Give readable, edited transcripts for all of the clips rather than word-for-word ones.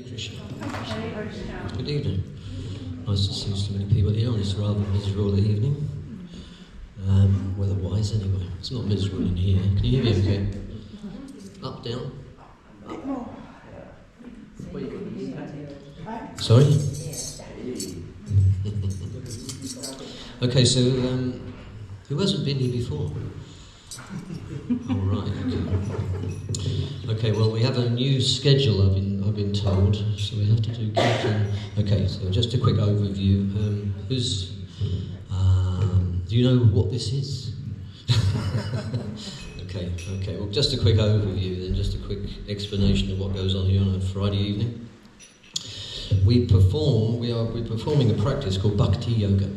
Krishna. Good evening. Nice to see so many people here on this rather miserable evening. Weather-wise, anyway. It's not miserable in here. Can you hear me okay? Up, down? Up. Sorry? Okay, so who hasn't been here before? All right. Okay. Well, we have a new schedule. I've been told, so we have to do Kirtan. Okay. So just a quick overview. Do you know what this is? Okay. Well, just a quick overview, then just a quick explanation of what goes on here on a Friday evening. We're performing a practice called Bhakti Yoga.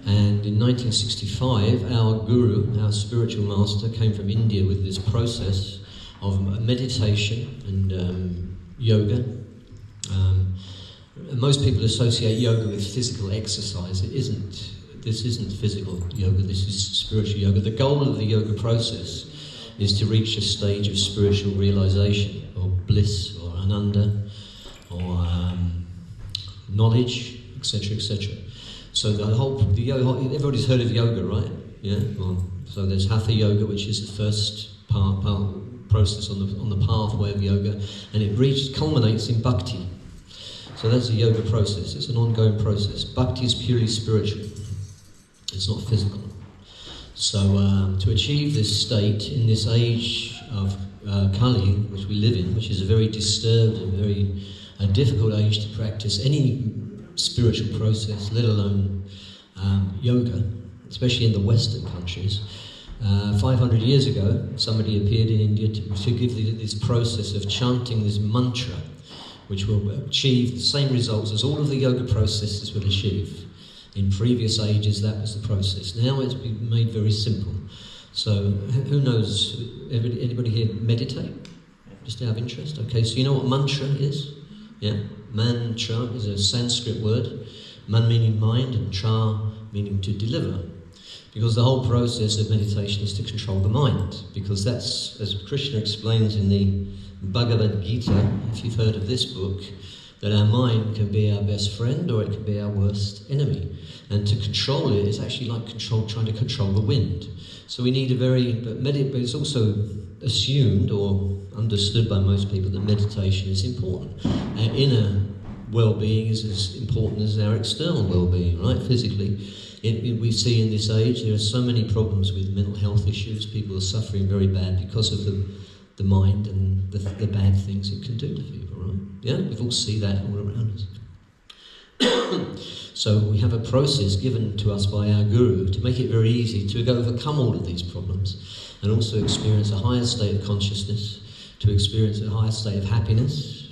And in 1965, our guru, our spiritual master, came from India with this process of meditation and yoga. Most people associate yoga with physical exercise. It isn't. This isn't physical yoga, this is spiritual yoga. The goal of the yoga process is to reach a stage of spiritual realization, or bliss, or ananda, or knowledge, etc., etc. So everybody's heard of yoga, right? Yeah. Well, so there's Hatha yoga, which is the first process on the pathway of yoga, and it culminates in bhakti. So that's a yoga process. It's an ongoing process. Bhakti is purely spiritual. It's not physical. So to achieve this state in this age of Kali, which we live in, which is a very disturbed and very difficult age to practice any spiritual process, let alone yoga, especially in the Western countries. 500 years ago, somebody appeared in India to give this process of chanting this mantra, which will achieve the same results as all of the yoga processes will achieve. In previous ages, that was the process. Now it's been made very simple. So, who knows? Anybody here meditate? Just out of interest? Okay, so you know what mantra is? Yeah? Mantra is a Sanskrit word. Man meaning mind, and tra meaning to deliver. Because the whole process of meditation is to control the mind. Because that's, as Krishna explains in the Bhagavad Gita, if you've heard of this book, that our mind can be our best friend or it can be our worst enemy. And to control it is actually like trying to control the wind. So we need but it's also assumed or understood by most people that meditation is important. Our inner well-being is as important as our external well-being, right? Physically. We see in this age there are so many problems with mental health issues. People are suffering very bad because of the mind and the bad things it can do to people, right? Yeah, we all see that all around us. So we have a process given to us by our guru to make it very easy to overcome all of these problems and also experience a higher state of consciousness, to experience a higher state of happiness.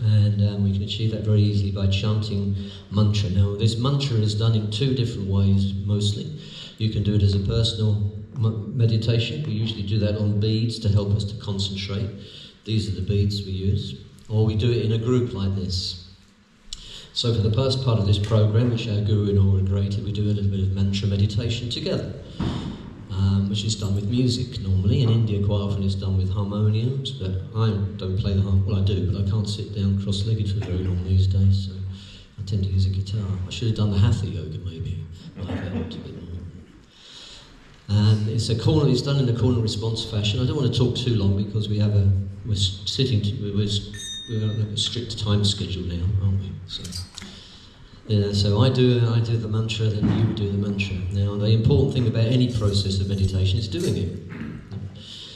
And we can achieve that very easily by chanting mantra. Now, this mantra is done in two different ways, mostly. You can do it as a personal meditation. We usually do that on beads to help us to concentrate. These are the beads we use. Or we do it in a group like this. So for the first part of this program, which our guru inaugurated, we do a little bit of mantra meditation together, which is done with music normally. In India, quite often it's done with harmoniums, but I don't play the harmonium. Well, I do, but I can't sit down cross-legged for very long these days, so I tend to use a guitar. I should have done the Hatha yoga maybe, but I've helped a bit more. And it's done in a call and response fashion. I don't want to talk too long because we have a strict time schedule now, aren't we? So I do the mantra, then you do the mantra. Now, the important thing about any process of meditation is doing it.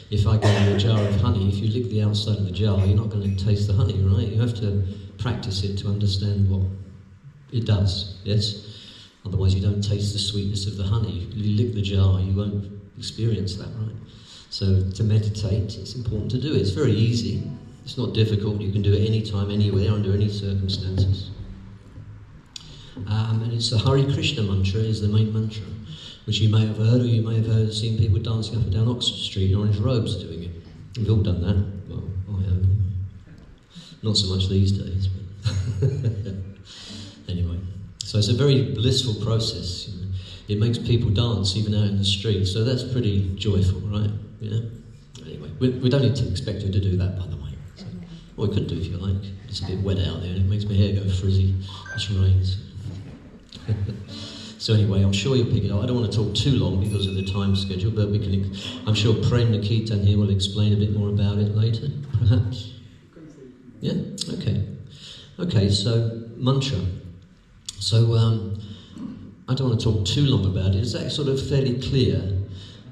If I give you a jar of honey, if you lick the outside of the jar, you're not going to taste the honey, right? You have to practice it to understand what it does, yes? Otherwise you don't taste the sweetness of the honey. If you lick the jar, you won't experience that, right? So to meditate, it's important to do it. It's very easy. It's not difficult. You can do it anytime, anywhere, under any circumstances. And it's the Hare Krishna mantra is the main mantra, which you may have heard, or you may have seen people dancing up and down Oxford Street in orange robes doing it. We've all done that. Well, I have. Not so much these days, but anyway. So it's a very blissful process. You know. It makes people dance even out in the street, so that's pretty joyful, right? Yeah. Anyway, we don't need to expect you to do that, by the way. So Or we could do if you like. It's a bit wet out there and it makes my hair go frizzy. It's rains. So anyway, I'm sure you'll pick it up. I don't want to talk too long because of the time schedule, but we can. I'm sure Premaniketan here will explain a bit more about it later, perhaps. Yeah? Okay. Okay, so mantra. So I don't want to talk too long about it. Is that sort of fairly clear?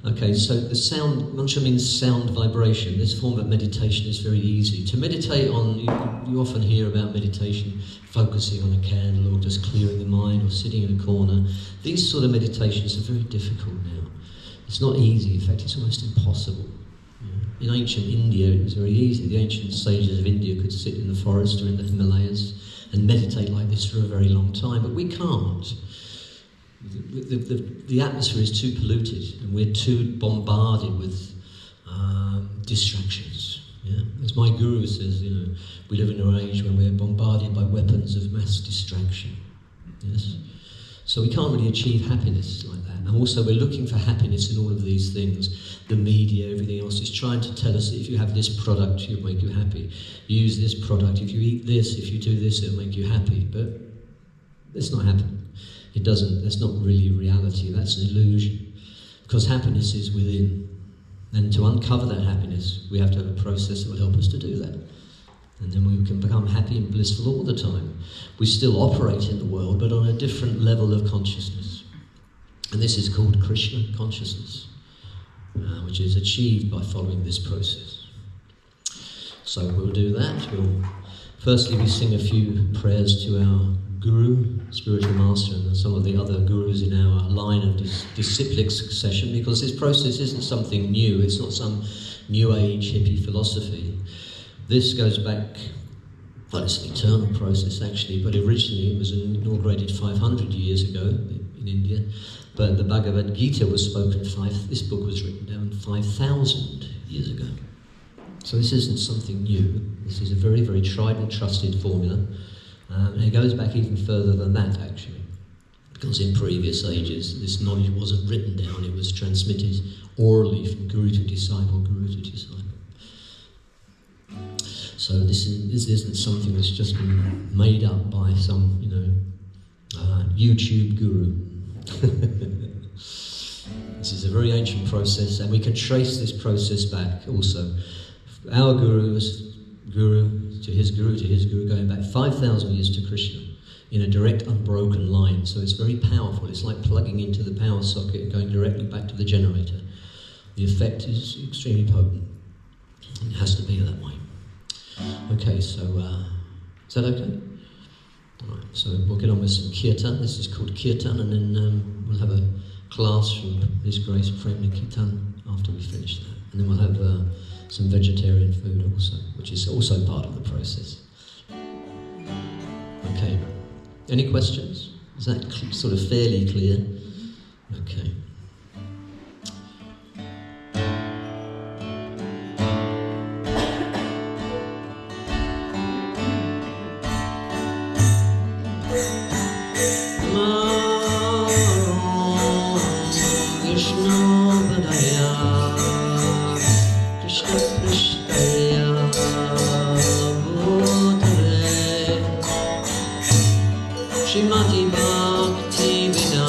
Okay, so the sound, mantra means sound vibration. This form of meditation is very easy. To meditate on, you often hear about meditation, focusing on a candle or just clearing the mind or sitting in a corner. These sort of meditations are very difficult now. It's not easy, in fact it's almost impossible. In ancient India it was very easy. The ancient sages of India could sit in the forest or in the Himalayas and meditate like this for a very long time, but we can't. The atmosphere is too polluted and we're too bombarded with distractions. Yeah? As my guru says, we live in an age when we're bombarded by weapons of mass distraction. Yes? So we can't really achieve happiness like that. And also we're looking for happiness in all of these things. The media, everything else is trying to tell us that if you have this product, it'll make you happy. Use this product. If you eat this, if you do this, it'll make you happy. But it's not happening. It doesn't, that's not really reality, that's an illusion. Because happiness is within. And to uncover that happiness, we have to have a process that will help us to do that. And then we can become happy and blissful all the time. We still operate in the world, but on a different level of consciousness. And this is called Krishna consciousness, which is achieved by following this process. So we'll do that. Firstly, we sing a few prayers to our Guru, spiritual master, and some of the other gurus in our line of disciplic succession, because this process isn't something new, it's not some new age hippie philosophy. This goes back, well, it's an eternal process actually, but originally it was inaugurated 500 years ago in India, but the Bhagavad Gita was spoken, this book was written down 5,000 years ago. So this isn't something new, this is a very, very tried and trusted formula. And it goes back even further than that, actually, because in previous ages this knowledge wasn't written down, it was transmitted orally from guru to disciple, guru to disciple. So this isn't something that's just been made up by some, YouTube guru. This is a very ancient process, and we can trace this process back also. Our gurus, guru to his guru to his guru, going back 5,000 years to Krishna in a direct, unbroken line. So it's very powerful. It's like plugging into the power socket and going directly back to the generator. The effect is extremely potent. It has to be that way. Okay, so is that okay? All right, so we'll get on with some Kirtan. This is called Kirtan, and then we'll have a class from His Grace Premaniketan after we finish that. And then we'll have some vegetarian food also, which is also part of the process. Okay. Any questions? Is that sort of fairly clear? Okay. Bhakti Vedanta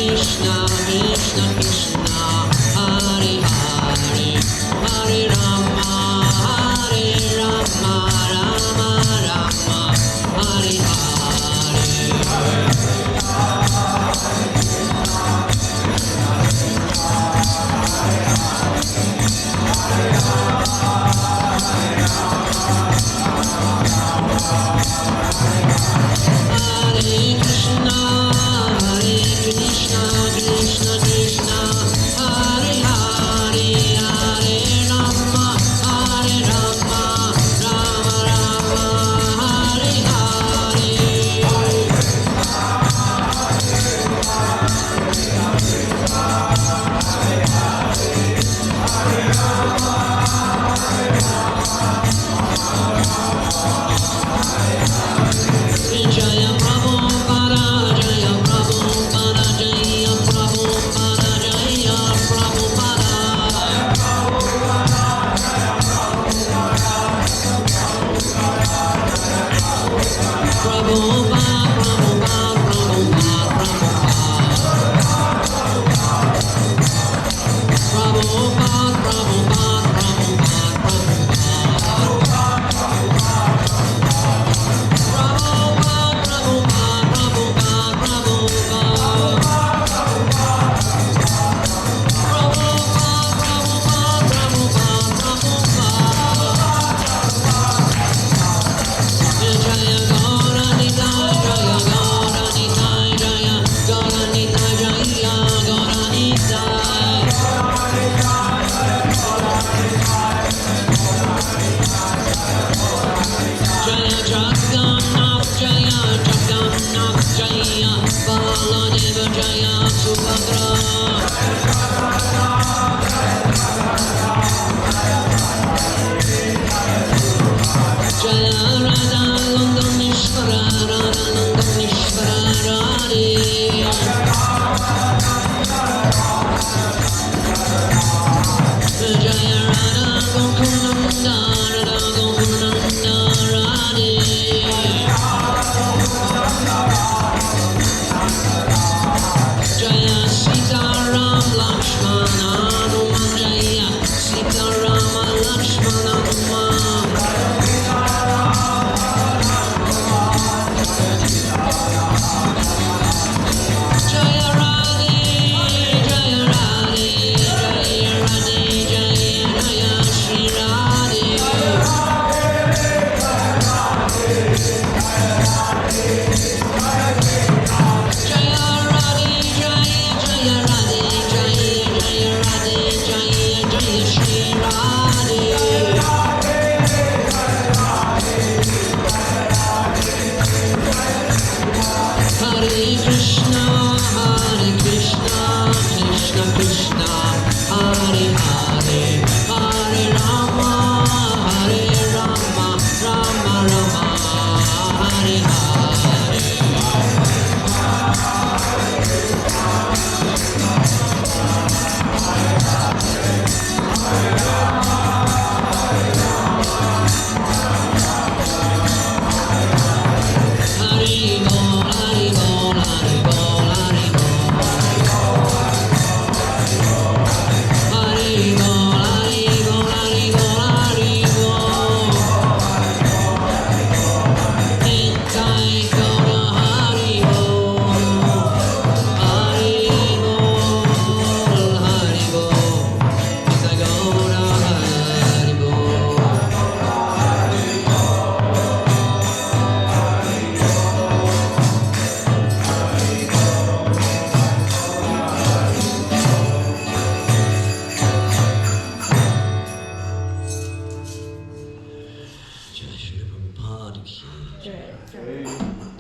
Krishna, Krishna Krishna, Hare Hare, Hare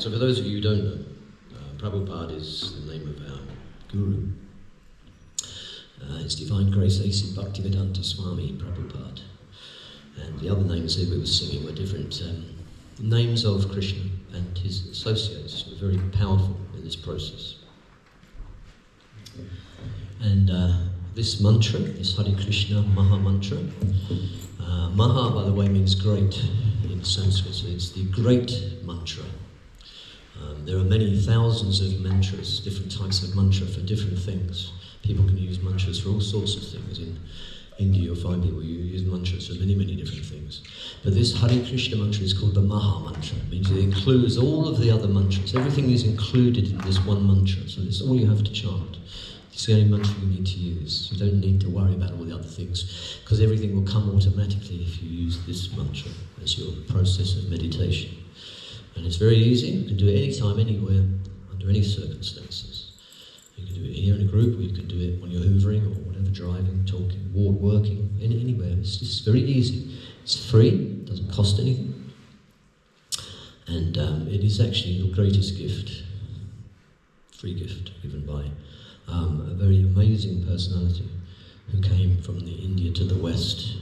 So for those of you who don't know, Prabhupada is the name of our guru. It's Divine Grace A.C. Bhaktivedanta Swami Prabhupada. And the other names that we were singing were different names of Krishna and his associates were very powerful in this process. And this mantra, this Hare Krishna Maha mantra, Maha, by the way, means great in Sanskrit, so it's the great mantra. There are many thousands of mantras, different types of mantra for different things. People can use mantras for all sorts of things. In India, you'll find people who use mantras for many, many different things. But this Hare Krishna mantra is called the Maha mantra. It means it includes all of the other mantras. Everything is included in this one mantra, so it's all you have to chant. It's the only mantra you need to use. You don't need to worry about all the other things, because everything will come automatically if you use this mantra as your process of meditation. And it's very easy. You can do it anytime, anywhere, under any circumstances. You can do it here in a group, or you can do it when you're hoovering or whatever, driving, talking, working, anywhere. It's just very easy. It's free, it doesn't cost anything. And it is actually your greatest gift, free gift, given by a very amazing personality who came from India to the West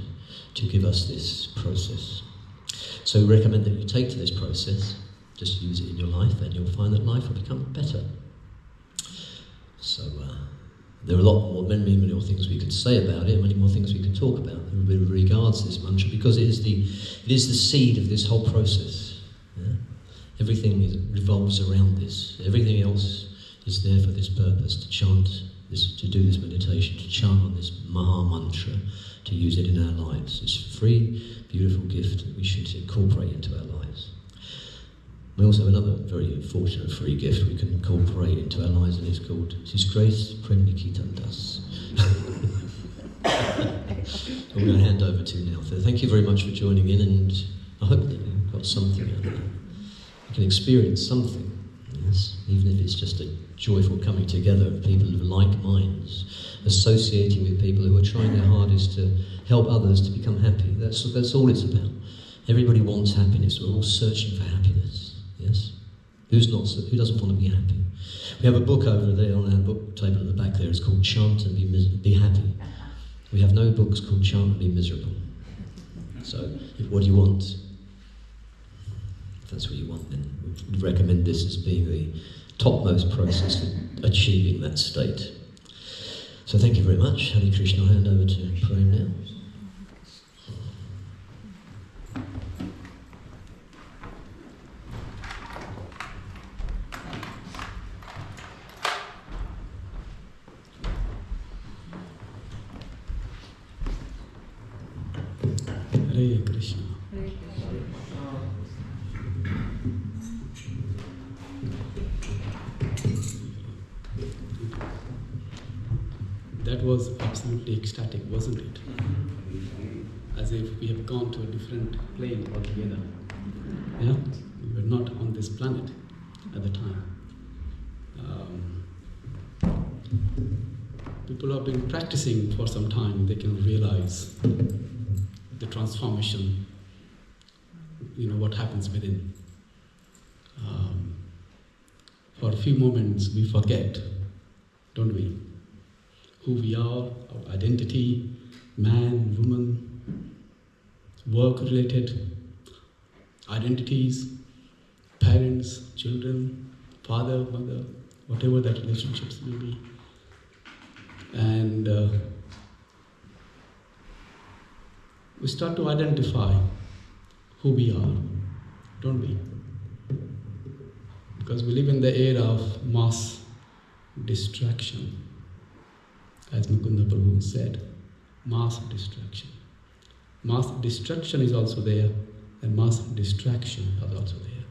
to give us this process. So we recommend that you take to this process, just use it in your life, and you'll find that life will become better. So there are a lot more, many more things we could say about it, many more things we can talk about with regards to this mantra, because it is the seed of this whole process. Yeah? Everything revolves around this. Everything else is there for this purpose, to chant this, to do this meditation, to chant on this Maha mantra, to use it in our lives. It's a free, beautiful gift that we should incorporate into our lives. We also have another very fortunate free gift we can incorporate into our lives, and it's called HG Premaniketan. I'm going to hand over to you now. So thank you very much for joining in, and I hope that you've got something out of it. You can experience something, yes, even if it's just a joyful coming together of people of like minds, associating with people who are trying their hardest to help others to become happy. That's all it's about. Everybody wants happiness. We're all searching for happiness. Yes? Who doesn't want to be happy? We have a book over there on our book table at the back there. It's called Chant and Be Happy. We have no books called Chant and Be Miserable. So, what do you want? If that's what you want, then we'd recommend this as being the topmost process for achieving that state. So thank you very much. Hare Krishna. I'll hand over to Prem now. Hare Krishna. Hare Krishna. That was absolutely ecstatic, wasn't it? As if we have gone to a different plane altogether. Yeah? We were not on this planet at the time. People who have been practicing for some time, they can realize the transformation, what happens within. For a few moments, we forget, don't we? Who we are, our identity, man, woman, work-related identities, parents, children, father, mother, whatever that relationships may be. And we start to identify who we are, don't we? Because we live in the era of mass distraction. As Mukunda Prabhu said, mass distraction. Mass destruction is also there, and mass distraction is also there.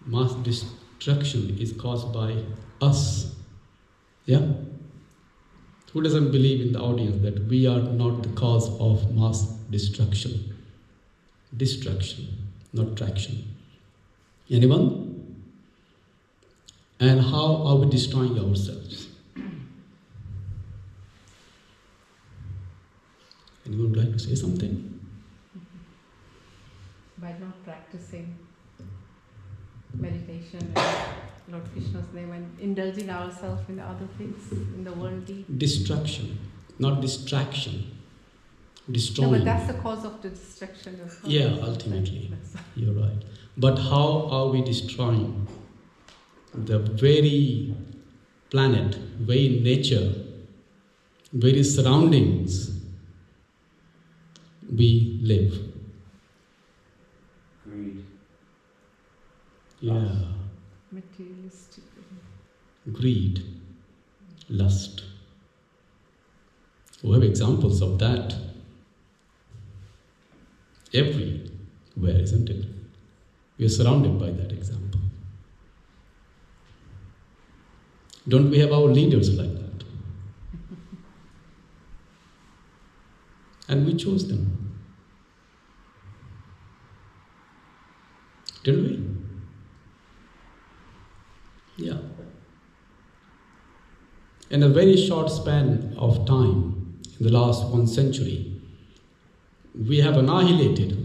Mass destruction is caused by us. Yeah? Who doesn't believe in the audience that we are not the cause of mass destruction? Destruction, not traction. Anyone? And how are we destroying ourselves? Anyone would like to say something? By not practicing meditation and Lord Krishna's name and indulging ourselves in other things, in the worldly. Distraction, not distraction. Destroying. No, but that's the cause of the distraction. Yeah, ultimately. You're right. But how are we destroying the very planet, very nature, very surroundings we live? Greed. Yeah. Materialistic. Greed, lust. We have examples of that everywhere, isn't it? We are surrounded by that example. Don't we have our leaders like that? And we chose them. Didn't we? Yeah. In a very short span of time, in the last 1 century, we have annihilated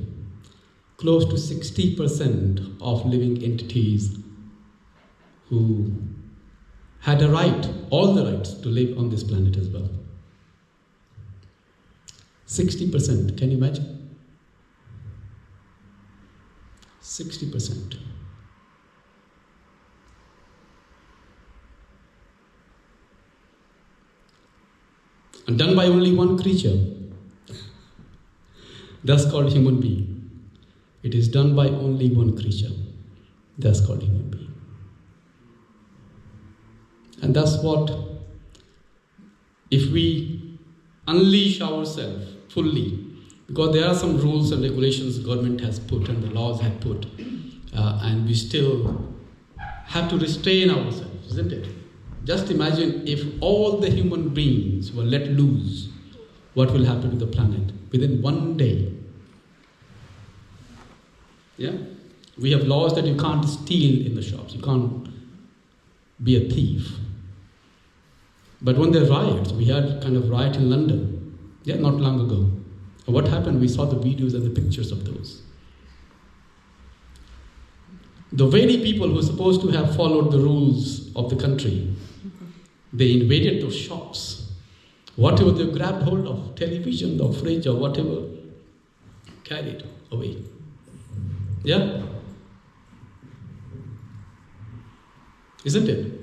close to 60% of living entities who had a right, all the rights to live on this planet as well. 60%, can you imagine? 60%. And done by only one creature. That's called human being. It is done by only one creature. That's called human being. And that's what, if we unleash ourselves fully, because there are some rules and regulations the government has put and the laws have put, and we still have to restrain ourselves, isn't it? Just imagine if all the human beings were let loose, what will happen to the planet within 1 day? Yeah? We have laws that you can't steal in the shops, you can't be a thief. But when there are riots, we had kind of riot in London, not long ago. And what happened? We saw the videos and the pictures of those. The very people who are supposed to have followed the rules of the country, they invaded those shops. Whatever they grabbed hold of, television or fridge or whatever, carried away. Yeah? Isn't it?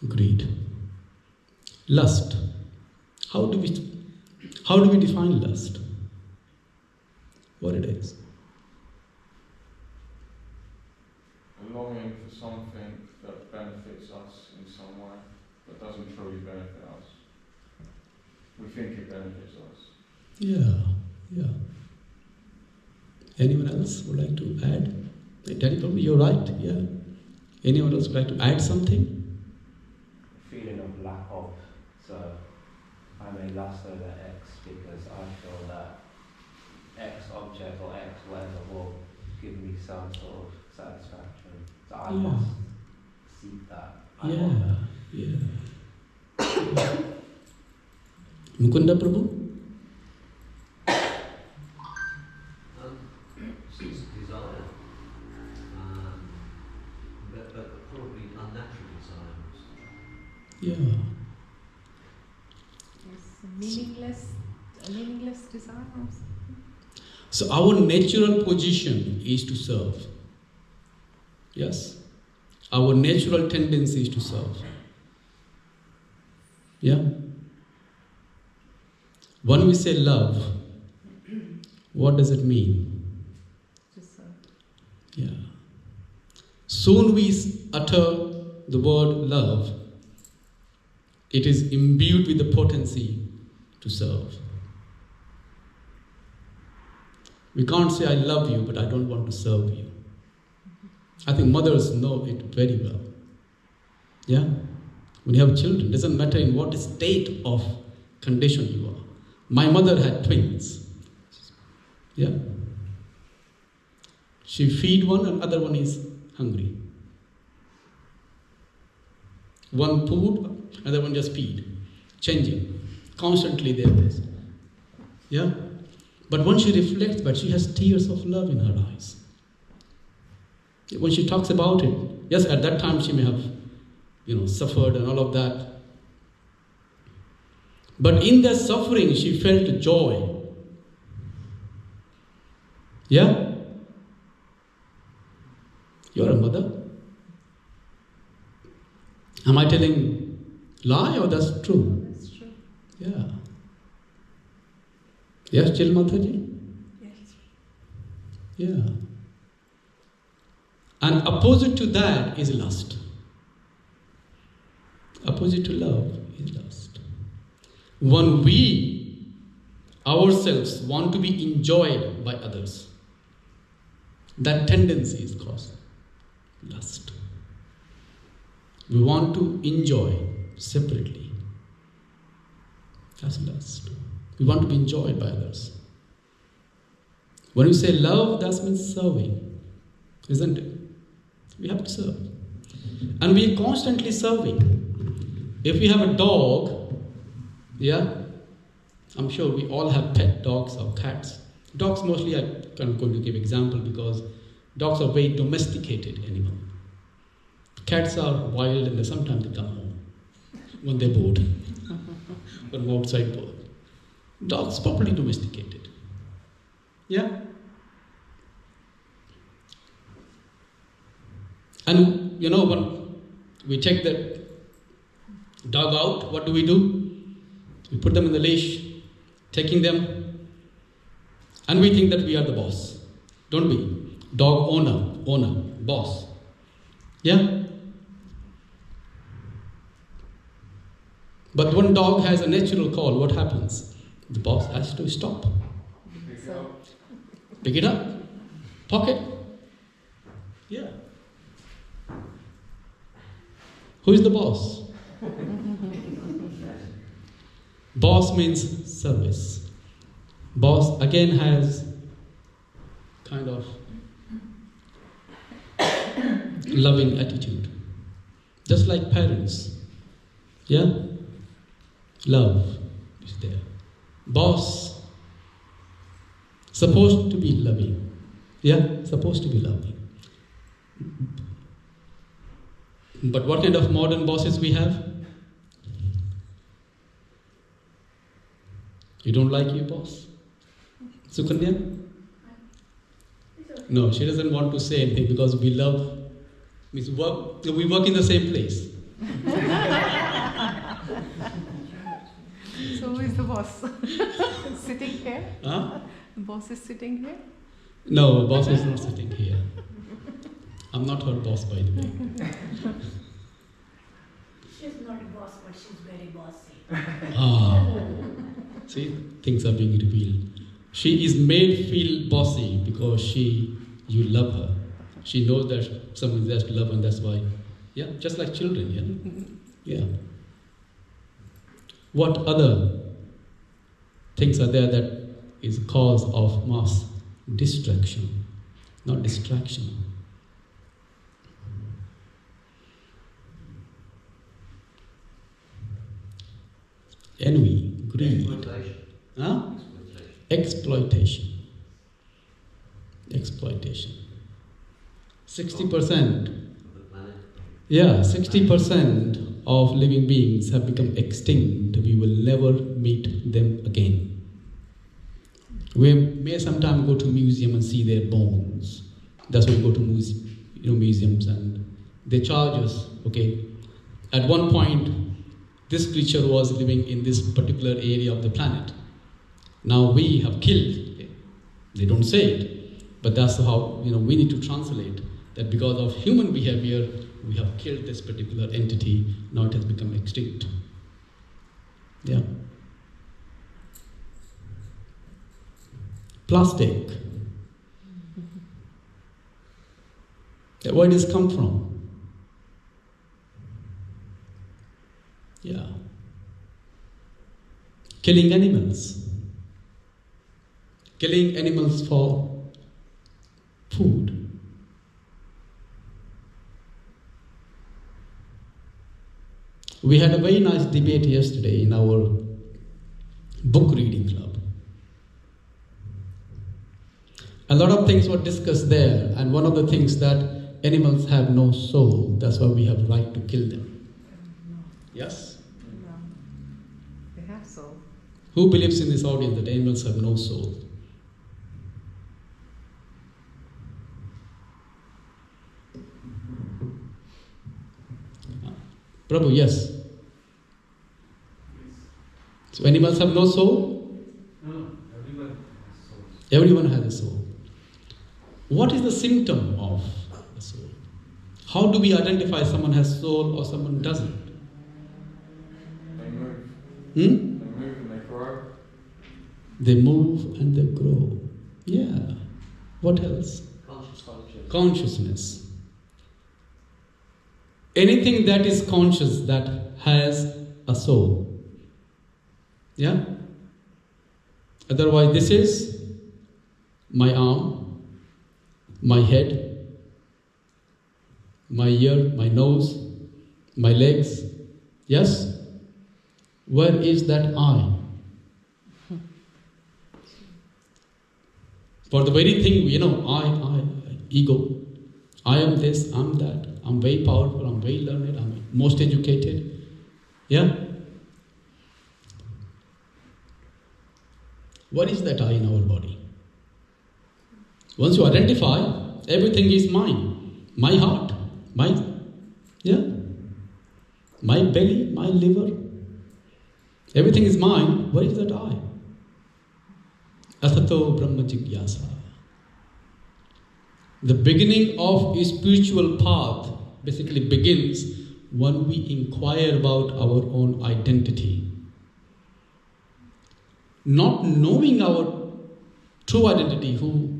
Greed. Lust. How do we define lust? What it is? A longing for something that benefits us in some way, but doesn't truly benefit us. we think it benefits us. Yeah. Anyone else would like to add? Daddy, you're right, yeah. Anyone else would like to add something? Feeling of lack of, so I may lust over X because I feel that X object or X whatever will give me some sort of satisfaction. So I must seek that. I want that. Yeah. Mukunda Prabhu? It's desire, but probably unnatural desires. Yeah. It's a meaningless desire also. So our natural position is to serve. Yes? Our natural tendency is to serve. Yeah? When we say love, what does it mean? Just serve. Yeah. Soon we utter the word love, it is imbued with the potency to serve. We can't say I love you, but I don't want to serve you. I think mothers know it very well. Yeah? When you have children, it doesn't matter in what state of condition you are. My mother had twins. Yeah? She feed one and other one is hungry. One food, other one just feed. Changing. Constantly there is. Yeah? But when she reflects, but she has tears of love in her eyes. When she talks about it, yes, at that time she may have, suffered and all of that. But in that suffering, she felt joy. Yeah? You're a mother. Am I telling lie or that's true? That's true. Yeah. Yes, Chil Mataji? Yes. Yeah. And opposite to that is lust. Opposite to love is lust. When we ourselves want to be enjoyed by others, that tendency is called lust. We want to enjoy separately. That's lust. We want to be enjoyed by others. When you say love, that means serving, isn't it? We have to serve. And we are constantly serving. If we have a dog, yeah, I'm sure we all have pet dogs or cats. Dogs mostly, I'm going to give example because dogs are very domesticated animal. Cats are wild and sometimes they come home when they're bored. When outside bored. Dogs properly domesticated. Yeah? And when we take the dog out, what do? We put them in the leash, taking them, and we think that we are the boss, don't we? Dog owner, boss. Yeah? But when dog has a natural call, what happens? The boss has to stop. Pick it up. Pocket. Yeah. Who is the boss? Boss means service. Boss again has kind of loving attitude. Just like parents. Yeah? Love is there. Boss supposed to be loving. Yeah? Supposed to be loving. But what kind of modern bosses we have? You don't like your boss? Sukanya? No, she doesn't want to say anything because we work in the same place. So who is the boss? Sitting here? Huh? The boss is sitting here? No, boss is not sitting here. I'm not her boss, by the way. She's not a boss, but she's very bossy. Oh. See, things are being revealed. She is made feel bossy because you love her. She knows that someone is there to love, and that's why, just like children, yeah. What other things are there that is cause of mass distraction, not distraction? Envy, greed. Exploitation. Huh? Exploitation. 60%. 60% of living beings have become extinct. We will never meet them again. We may sometime go to museum and see their bones. That's why we go to museums, and they charge us. Okay, at one point, this creature was living in this particular area of the planet. Now we have killed. They don't say it, but that's how we need to translate that. Because of human behavior, we have killed this particular entity. Now it has become extinct. Yeah. Plastic. Where does this come from? Yeah. Killing animals. Killing animals for food. We had a very nice debate yesterday in our book reading club. A lot of things were discussed there, and one of the things that animals have no soul, that's why we have right to kill them. Yes? No. They have soul. Who believes in this audience that animals have no soul? Prabhu, yes. So animals have no soul? No, everyone has soul. Everyone has a soul. What is the symptom of a soul? How do we identify someone has soul or someone doesn't? They move. Hmm? They move and they grow. They move and they grow. Yeah. What else? Consciousness. Anything that is conscious that has a soul. Yeah? Otherwise, this is my arm, my head, my ear, my nose, my legs. Yes? Where is that I? For the very thing, I, ego. I am this, I'm that. I'm very powerful, I'm very learned, I'm most educated. Yeah? What is that I in our body? Once you identify, everything is mine. My heart, my belly, my liver. Everything is mine. What is that I? Atato Brahma Jigyasa. The beginning of a spiritual path basically begins when we inquire about our own identity. Not knowing our true identity, who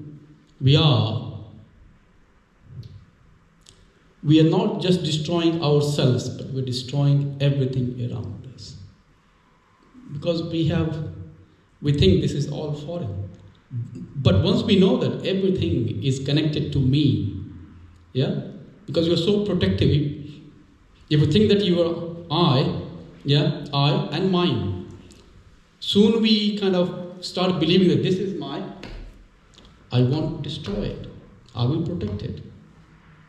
we are not just destroying ourselves, but we're destroying everything around us. Because we think this is all foreign. But once we know that everything is connected to me, because you're so protective, if you think that you are I and mine, soon we kind of start believing that this is mine, I won't destroy it, I will protect it.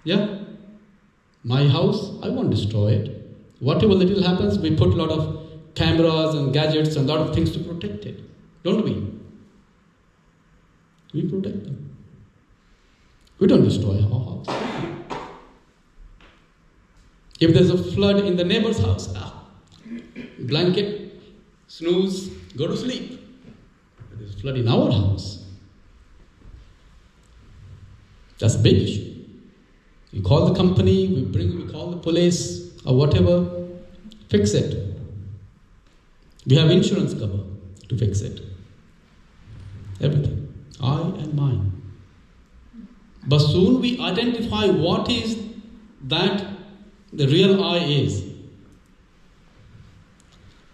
Yeah? My house, I won't destroy it. Whatever little happens, we put a lot of cameras and gadgets and a lot of things to protect it, don't we? We protect them. We don't destroy our house. If there's a flood in the neighbor's house, blanket, snooze, go to sleep. If there's a flood in our house, that's a big issue. You call the company, we call the police or whatever, fix it. We have insurance cover to fix it. Everything. I and mine. But soon we identify what is that the real I is.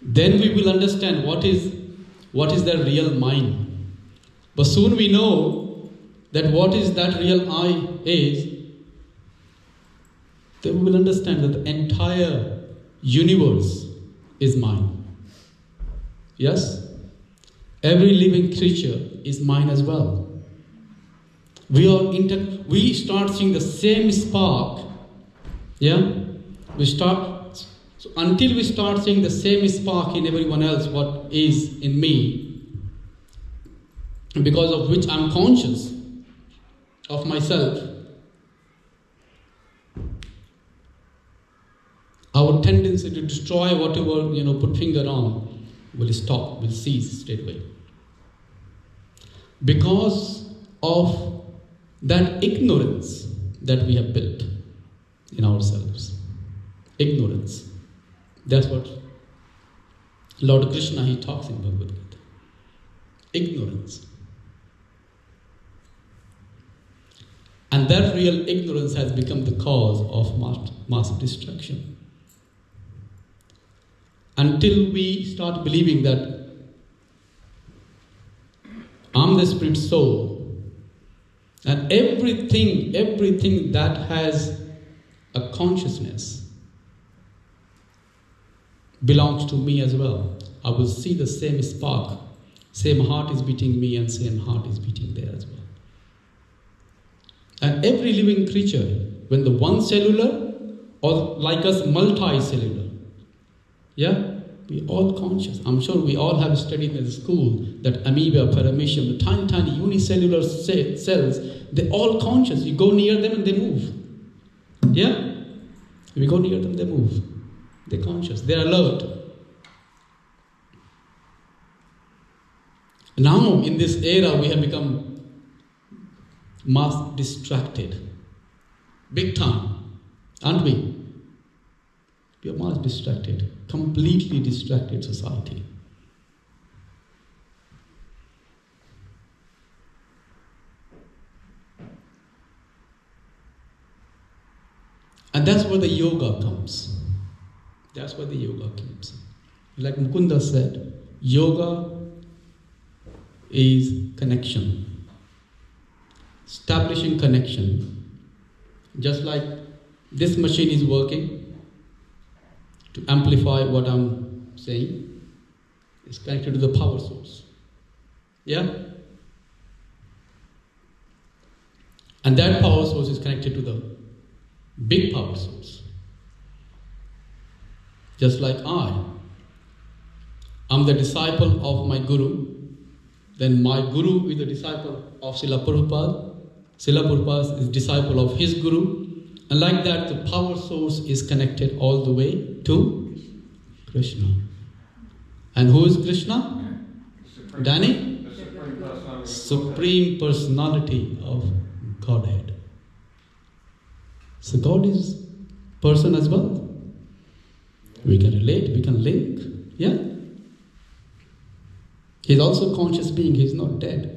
Then we will understand what is the real mine. But soon we know that what is that real I is, then we will understand that the entire universe is mine. Yes? Every living creature is mine as well. We start seeing the same spark. Yeah? So until we start seeing the same spark in everyone else, what is in me, because of which I'm conscious of myself, our tendency to destroy whatever, put finger on will stop, will cease straight away. Because of that ignorance that we have built in ourselves. Ignorance. That's what Lord Krishna, he talks in Bhagavad Gita. Ignorance. And that real ignorance has become the cause of mass destruction. Until we start believing that I'm the spirit soul, and everything that has a consciousness belongs to me as well. I will see the same spark. Same heart is beating me and same heart is beating there as well. And every living creature, when the one cellular or like us multicellular, we all conscious. I'm sure we all have studied in the school that amoeba, paramecium, the tiny unicellular cells, they're all conscious. You go near them and they move. Yeah? We go near them, they move. They're conscious. They're alert. Now, in this era, we have become mass distracted. Big time. Aren't we? We are mass distracted. Completely distracted society. And that's where the yoga comes. That's where the yoga comes. Like Mukunda said, yoga is connection. Establishing connection. Just like this machine is working to amplify what I'm saying, it's connected to the power source. Yeah? And that power source is connected to the big power source. Just like I'm the disciple of my guru, then my guru is the disciple of Srila Prabhupada. Srila Prabhupada is disciple of his guru. And like that, the power source is connected all the way to Krishna. And who is Krishna? Danny? Supreme Personality of Godhead. So God is person as well. We can relate, we can link. Yeah? He's also a conscious being, he's not dead.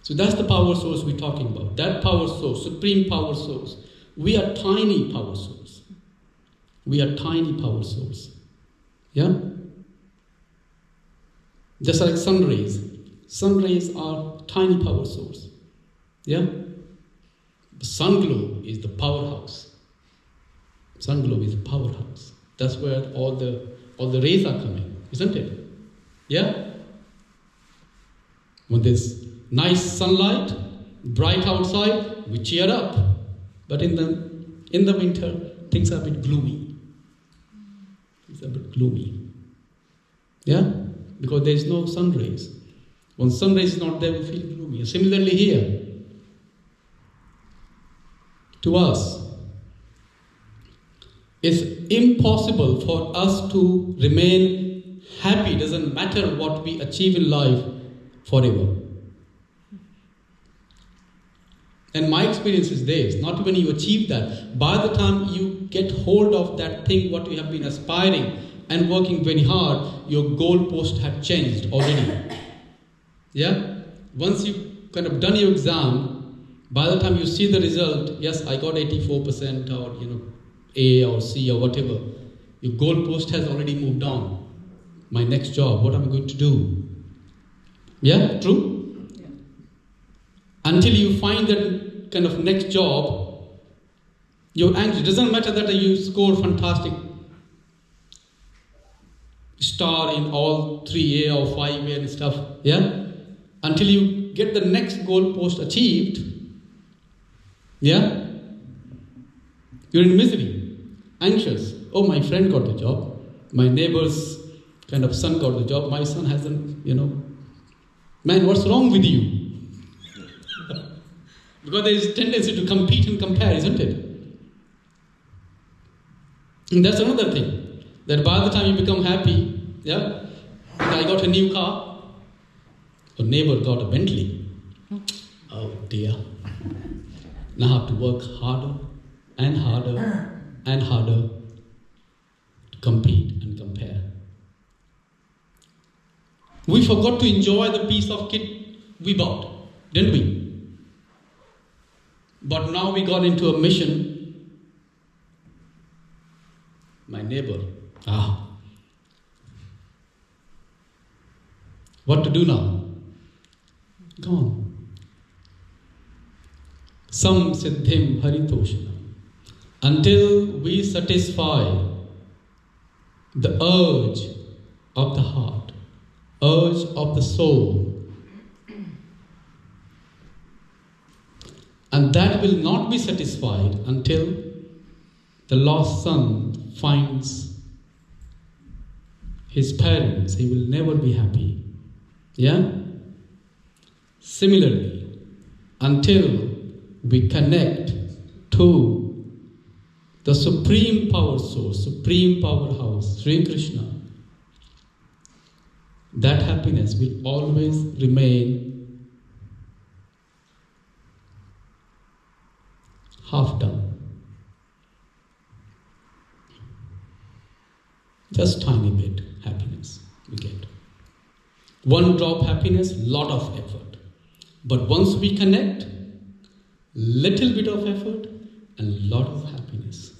So that's the power source we're talking about. That power source, supreme power source. We are tiny power source. We are tiny power source. Yeah? Just like sun rays. Sun rays are tiny power source. Yeah? The sun globe is the powerhouse. Sun globe is the powerhouse. That's where all the rays are coming, isn't it? Yeah? When there's nice sunlight, bright outside, we cheer up. But in the winter, things are a bit gloomy. It's a bit gloomy. Yeah? Because there is no sun rays. When sun rays is not there, we feel gloomy. Similarly here, to us, it's impossible for us to remain happy. Doesn't matter what we achieve in life forever. And my experience is this, not when you achieve that, by the time you get hold of that thing, what you have been aspiring and working very hard, your goalpost had changed already. Yeah? Once you kind of done your exam, by the time you see the result, yes, I got 84% or A or C or whatever, your goalpost has already moved on. My next job, what am I going to do? Yeah, true? Yeah. Until you find that kind of next job, you're anxious. It doesn't matter that you score fantastic star in all 3A or 5A and stuff, yeah? Until you get the next goalpost achieved, yeah? You're in misery, anxious. Oh, my friend got the job. My neighbor's kind of son got the job. My son hasn't, Man, what's wrong with you? Because there is a tendency to compete and compare, isn't it? And that's another thing. That by the time you become happy, yeah, I got a new car, a neighbor got a Bentley. Oh dear. Now I have to work harder and harder and harder to compete and compare. We forgot to enjoy the piece of kit we bought, didn't we? But now we got into a mission. My neighbor, what to do now? Go on. Sam siddhim haritoshana. Until we satisfy the urge of the heart, urge of the soul. And that will not be satisfied until the lost son finds his parents. He will never be happy. Yeah? Similarly, until we connect to the Supreme Power Source, Supreme Powerhouse, Sri Krishna, that happiness will always remain half done. Just tiny bit happiness we get. One drop happiness, lot of effort. But once we connect, little bit of effort and lot of happiness.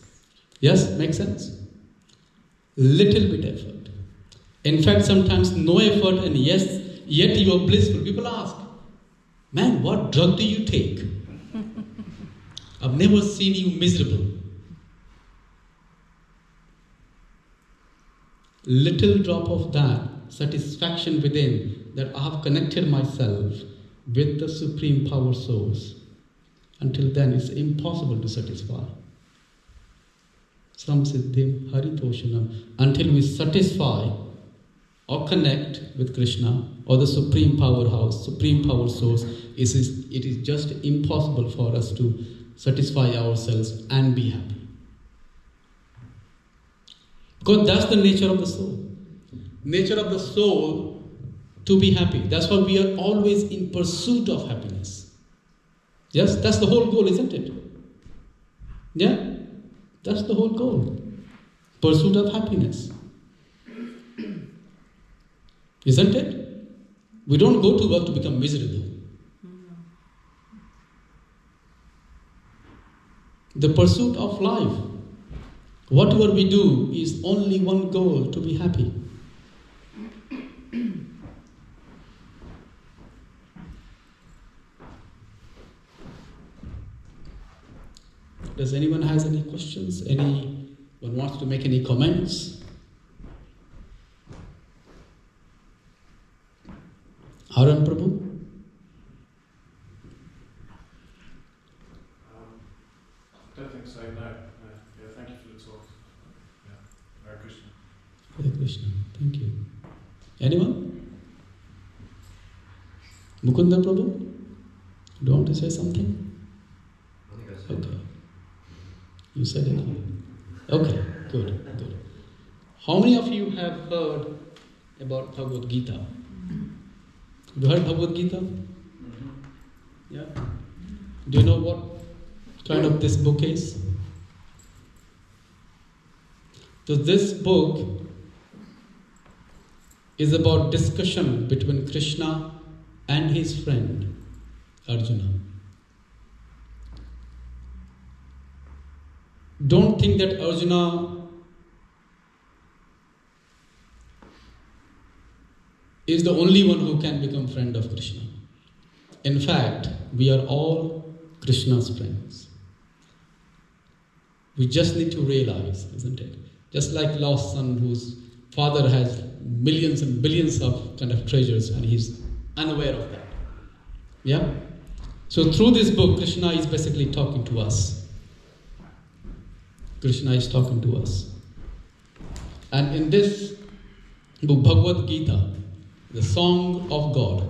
Yes, makes sense? Little bit effort. In fact, sometimes no effort and yes, yet you are blissful. People ask, man, what drug do you take? I've never seen you miserable. Little drop of that satisfaction within, that I have connected myself with the Supreme Power Source. Until then, it's impossible to satisfy. Samsiddhim haritoshanam. Until we satisfy or connect with Krishna or the Supreme Powerhouse, Supreme Power Source, it is just impossible for us to satisfy ourselves and be happy. Because that's the nature of the soul. Nature of the soul to be happy. That's why we are always in pursuit of happiness. Yes, that's the whole goal, isn't it? Yeah, that's the whole goal. Pursuit of happiness. Isn't it? We don't go to work to become miserable. The pursuit of life, whatever we do is only one goal, to be happy. Does anyone has any questions? Anyone wants to make any comments? Aran Prabhu? I don't think so, no. Yeah, thank you for the talk. Yeah. Hare Krishna. Hare Krishna. Thank you. Anyone? Mukunda Prabhu? Do you want to say something? Okay. You said enough. Okay, good. How many of you have heard about Bhagavad Gita? Have you heard Bhagavad Gita? Yeah? Do you know what kind of this book is? So this book is about discussion between Krishna and his friend Arjuna. Don't think that Arjuna is the only one who can become friend of Krishna. In fact, we are all Krishna's friends. We just need to realize, isn't it? Just like lost son whose father has millions and billions of kind of treasures and he's unaware of that. Yeah? So through this book, Krishna is basically talking to us. Krishna is talking to us. And in this book, Bhagavad Gita, the Song of God,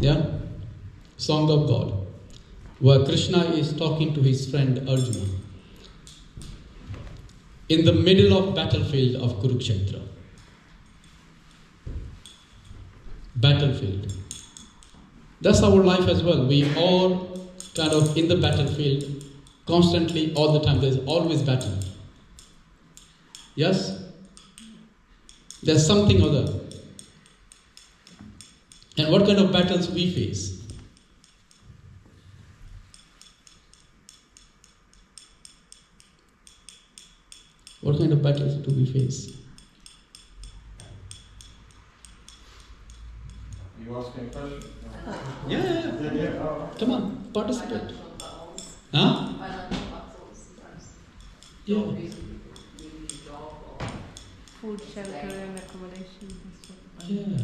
yeah? Song of God, where Krishna is talking to his friend Arjuna in the middle of battlefield of Kurukshetra. Battlefield. That's our life as well. We are kind of in the battlefield constantly, all the time. There's always battle. Yes? There's something other. And what kind of battles we face? What kind of battles do we face? You asking a question? Yeah. Come on, participate. Huh? Yeah. Food, shelter, and accommodation. Yeah.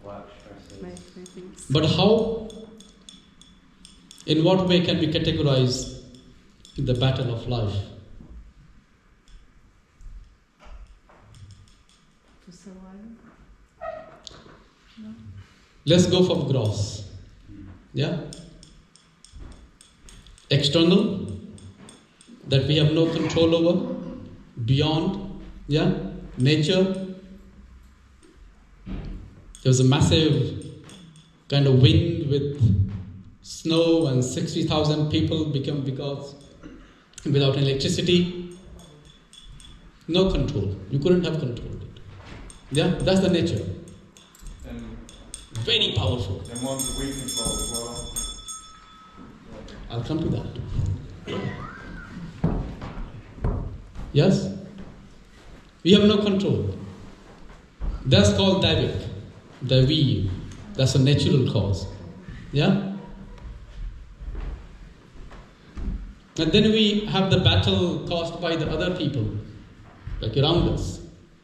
Work stresses. Many things. But how, in what way can we categorize the battle of life? To survive. Let's go for gross. Yeah? External, that we have no control over. Beyond, yeah? Nature. There was a massive kind of wind with snow and 60,000 people become because without electricity. No control. You couldn't have controlled it. Yeah? That's the nature. And Very powerful. then ones that we control as well. I'll come to that. Yes? We have no control. That's called Daivik. Daivi. That's a natural cause. Yeah? And then we have the battle caused by the other people, like around us.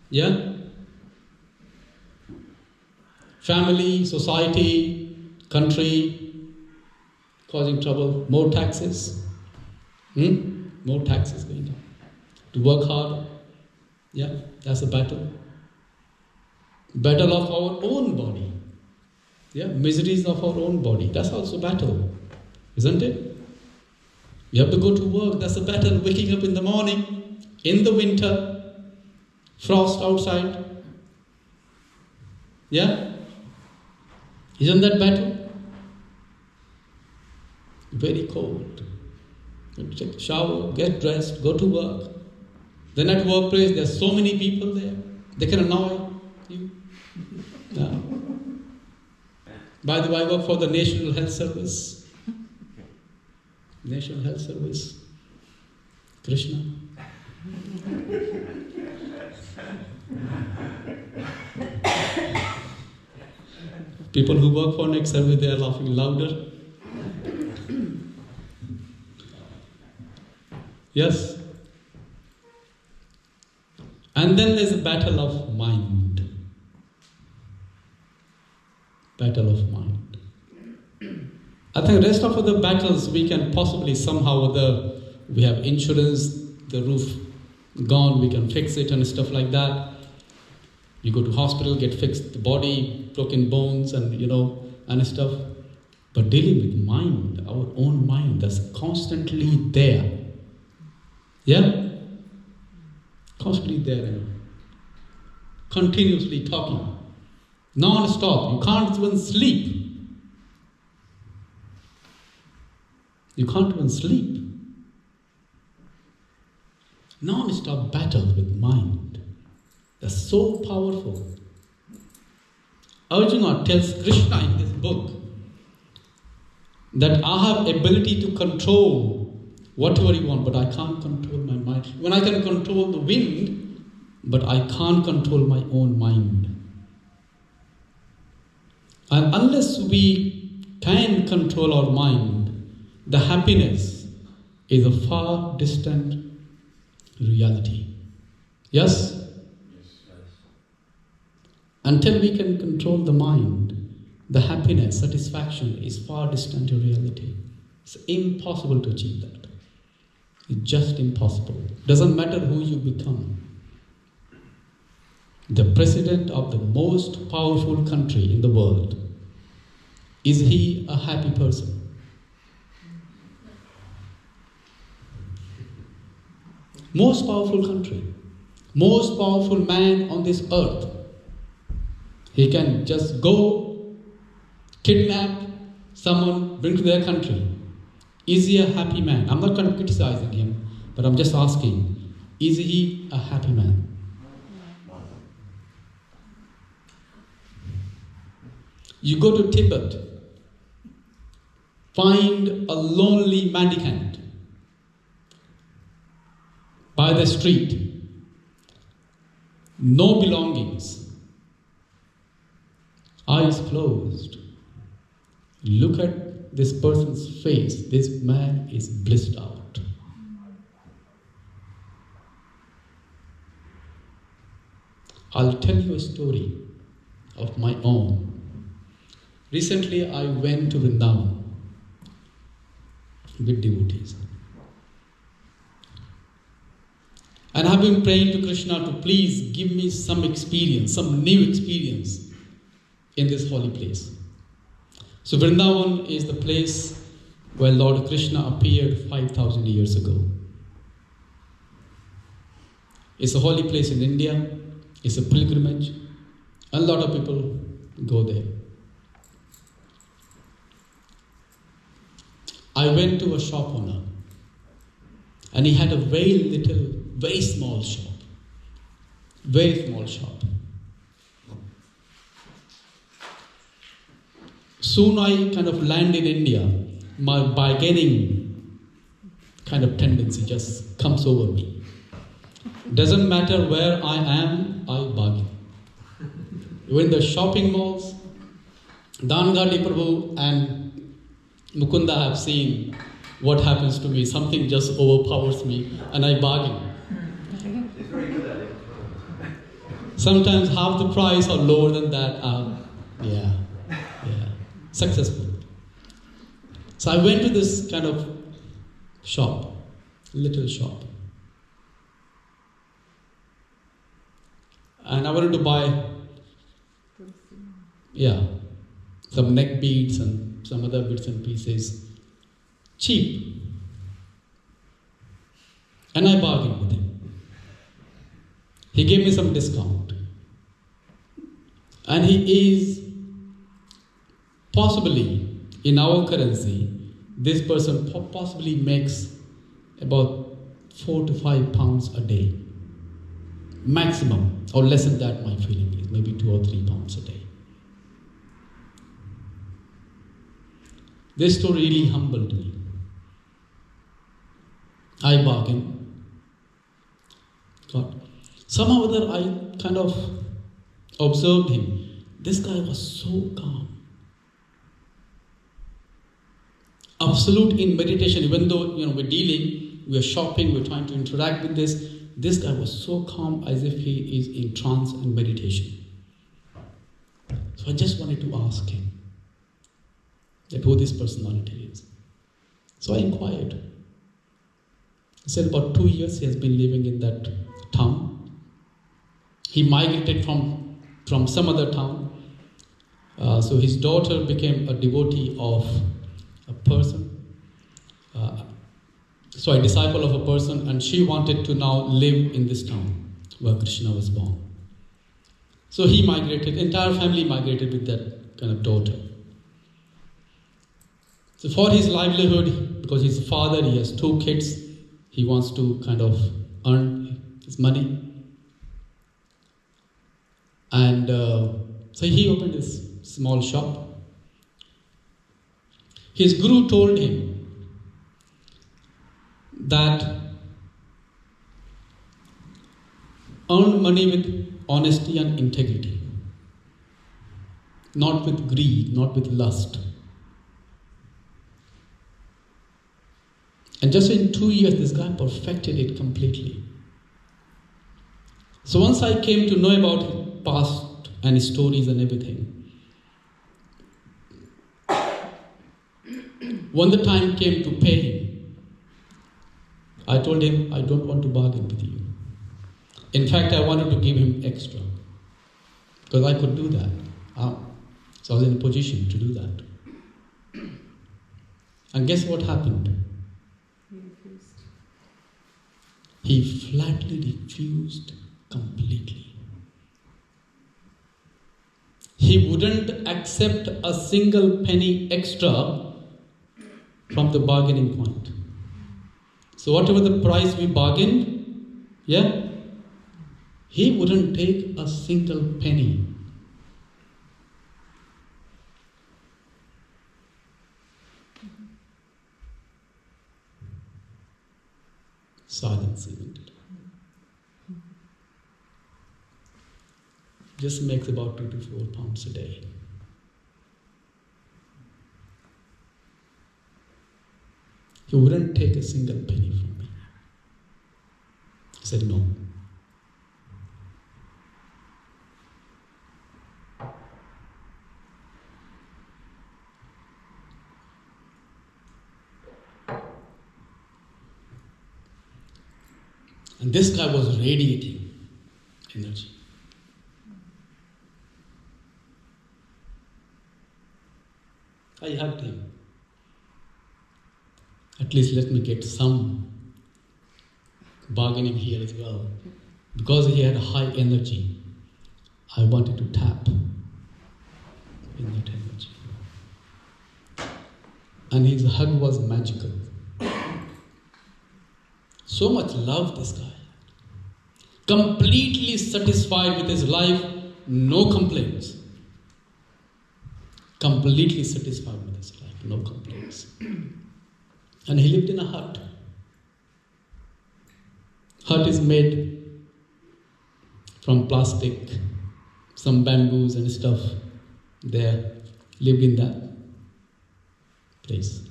Yeah? Family, society, country, causing trouble. More taxes. More taxes going on. To work hard. Yeah, that's a battle. Battle of our own body. Yeah, miseries of our own body. That's also battle. Isn't it? You have to go to work. That's a battle. Waking up in the morning, in the winter, frost outside. Yeah? Isn't that battle? Very cold. You take a shower, get dressed, go to work. Then at workplace, there's so many people there. They can annoy you. Yeah. By the way, I work for the National Health Service. National Health Service. Krishna. People who work for next service, they are laughing louder. Yes. And then there's a battle of mind. Battle of mind. I think the rest of the battles we can possibly somehow we have insurance, the roof gone, we can fix it and stuff like that. You go to hospital, get fixed, the body, broken bones and and stuff. But dealing with mind, our own mind, that's constantly there. Yeah? Constantly there, continuously talking, non-stop. You can't even sleep. You can't even sleep. Non-stop battle with mind. They're so powerful. Arjuna tells Krishna in this book that I have ability to control whatever you want, but I can't control my mind. When I can control the wind, but I can't control my own mind. And unless we can control our mind, the happiness is a far distant reality. Yes? Until we can control the mind, the happiness, satisfaction is far distant to reality. It's impossible to achieve that. It's just impossible. Doesn't matter who you become. The president of the most powerful country in the world, is he a happy person? Most powerful country, most powerful man on this earth. He can just go, kidnap someone, bring to their country. Is he a happy man? I'm not kind of criticizing him, but I'm just asking, is he a happy man? You go to Tibet, find a lonely mendicant by the street, no belongings, eyes closed. Look at this person's face. This man is blissed out. I'll tell you a story of my own. Recently, I went to Vrindavan with devotees. And I've been praying to Krishna to please give me some experience, some new experience in this holy place. So Vrindavan is the place where Lord Krishna appeared 5,000 years ago. It's a holy place in India. It's a pilgrimage. A lot of people go there. I went to a shop owner, and he had a very small shop. Very small shop. Soon I kind of land in India. My bargaining kind of tendency just comes over me. Doesn't matter where I am, I bargain. When the shopping malls, Dangadi Prabhu and Mukunda have seen what happens to me. Something just overpowers me and I bargain. It's very good at it. Sometimes half the price or lower than that. Successful. So I went to this kind of shop, little shop. And I wanted to buy, some neck beads and some other bits and pieces, cheap. And I bargained with him. He gave me some discount. And he is possibly, in our currency, this person possibly makes about 4 to 5 pounds a day. Maximum, or less than that, my feeling is, maybe 2 or 3 pounds a day. This story really humbled me. I bargained. God. Somehow or other, I kind of observed him. This guy was so calm. Absolute in meditation, even though we're dealing, we're shopping, we're trying to interact with this guy was so calm as if he is in trance and meditation. So I just wanted to ask him that who this personality is. So I inquired. He said about 2 years he has been living in that town. He migrated from some other town. So his daughter became a devotee of a person. A disciple of a person, and she wanted to now live in this town where Krishna was born. So he migrated, entire family migrated with that kind of daughter. So for his livelihood, because he's a father, he has 2 kids, he wants to kind of earn his money. And so he opened his small shop. His guru told him that earn money with honesty and integrity, not with greed, not with lust. And just in 2 years, this guy perfected it completely. So once I came to know about his past and his stories and everything, when the time came to pay him, I told him, I don't want to bargain with you. In fact, I wanted to give him extra, because I could do that. So I was in a position to do that. And guess what happened? He refused. He flatly refused completely. He wouldn't accept a single penny extra from the bargaining point. So whatever the price we bargained, he wouldn't take a single penny. Silence, isn't it? Just makes about 2 to 4 pounds a day. He wouldn't take a single penny from me. He said no. And this guy was radiating energy. I hugged him. At least let me get some bargaining here as well. Because he had a high energy, I wanted to tap in that energy. And his hug was magical. So much love this guy had. Completely satisfied with his life, no complaints. Completely satisfied with his life, no complaints. And he lived in a hut. Hut is made from plastic, some bamboos and stuff there. Lived in that place.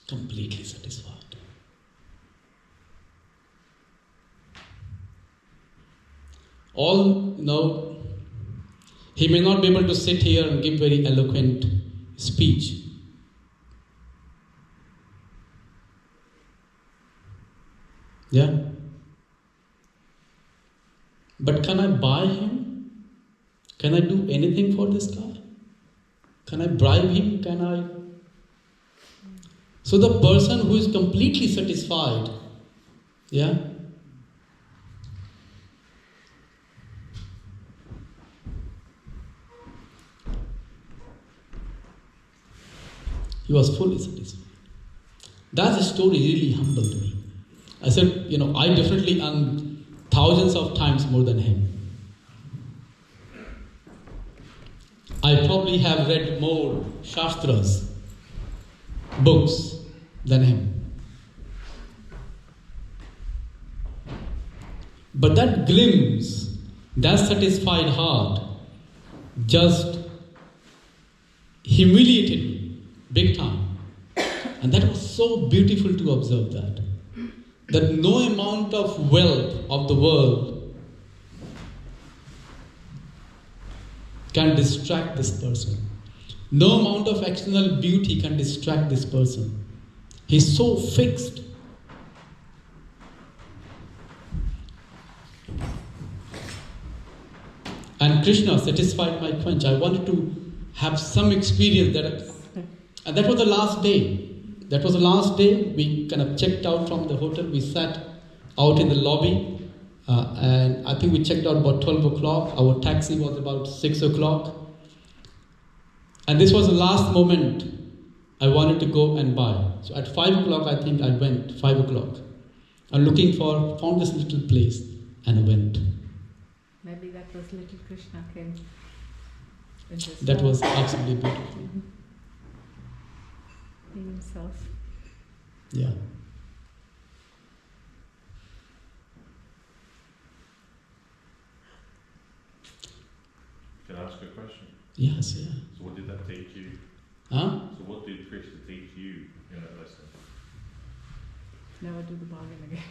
Completely satisfied. He may not be able to sit here and give very eloquent speech. But can I buy him? Can I do anything for this guy? Can I bribe him? So the person who is completely satisfied, he was fully satisfied. That story really humbled me. I said, I definitely earn thousands of times more than him. I probably have read more Shastras, books, than him. But that glimpse, that satisfied heart, just humiliated me, big time. And that was so beautiful to observe that no amount of wealth of the world can distract this person. No amount of external beauty can distract this person. He's so fixed. And Krishna satisfied my quench. I wanted to have some experience and that was the last day. That was the last day. We kind of checked out from the hotel. We sat out in the lobby, and I think we checked out about 12 o'clock. Our taxi was about 6 o'clock. And this was the last moment I wanted to go and buy. So at 5 o'clock, I think I went, 5 o'clock. I'm looking for, found this little place and I went. Maybe that was little Krishna came. That was absolutely beautiful. Being himself. Yeah. Can I ask a question? Yes, yeah. So what did that teach you? Huh? So what did Krishna teach you in that lesson? Never do the bargain again.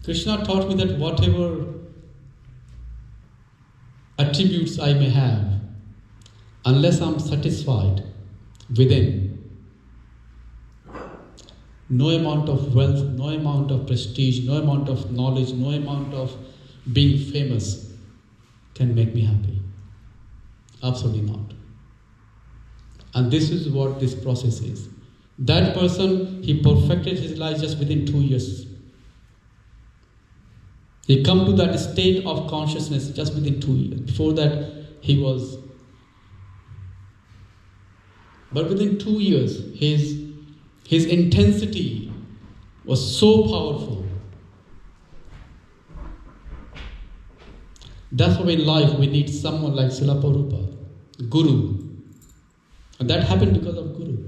Krishna taught me that whatever attributes I may have, unless I'm satisfied within, no amount of wealth, no amount of prestige, no amount of knowledge, no amount of being famous can make me happy. Absolutely not. And this is what this process is. That person, he perfected his life just within 2 years. He come to that state of consciousness just within 2 years. Before that, he was. But within 2 years, his intensity was so powerful. That's why in life we need someone like Srila Prabhupada, Guru. And that happened because of Guru.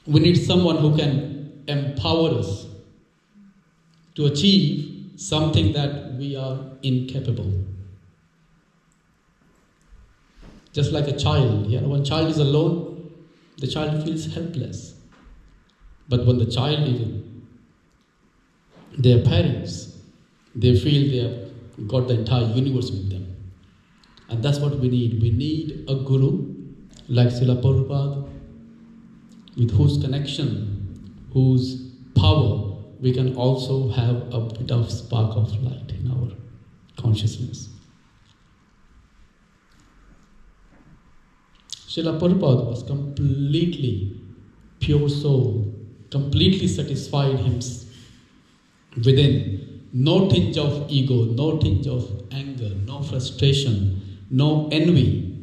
We need someone who can empower us to achieve something that we are incapable. Just like a child, when child is alone, the child feels helpless. But when the child even, their parents, they feel they have got the entire universe with them. And that's what we need. We need a guru like Srila Prabhupada, with whose connection, whose power, we can also have a bit of spark of light in our consciousness. Srila Prabhupada was completely pure soul, completely satisfied within. No tinge of ego, no tinge of anger, no frustration, no envy.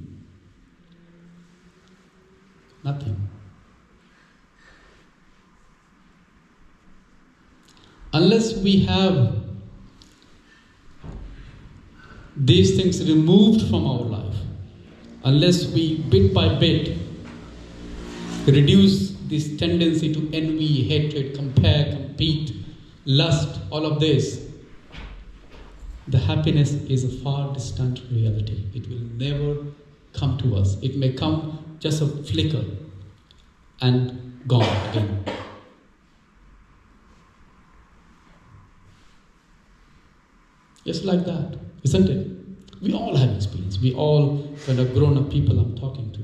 Nothing. Unless we have these things removed from our life, unless we bit by bit reduce this tendency to envy, hatred, compare, compete, lust, all of this, the happiness is a far distant reality. It will never come to us. It may come just a flicker and gone again. Just like that, isn't it? We all have experience. We all, when a grown-up people I'm talking to,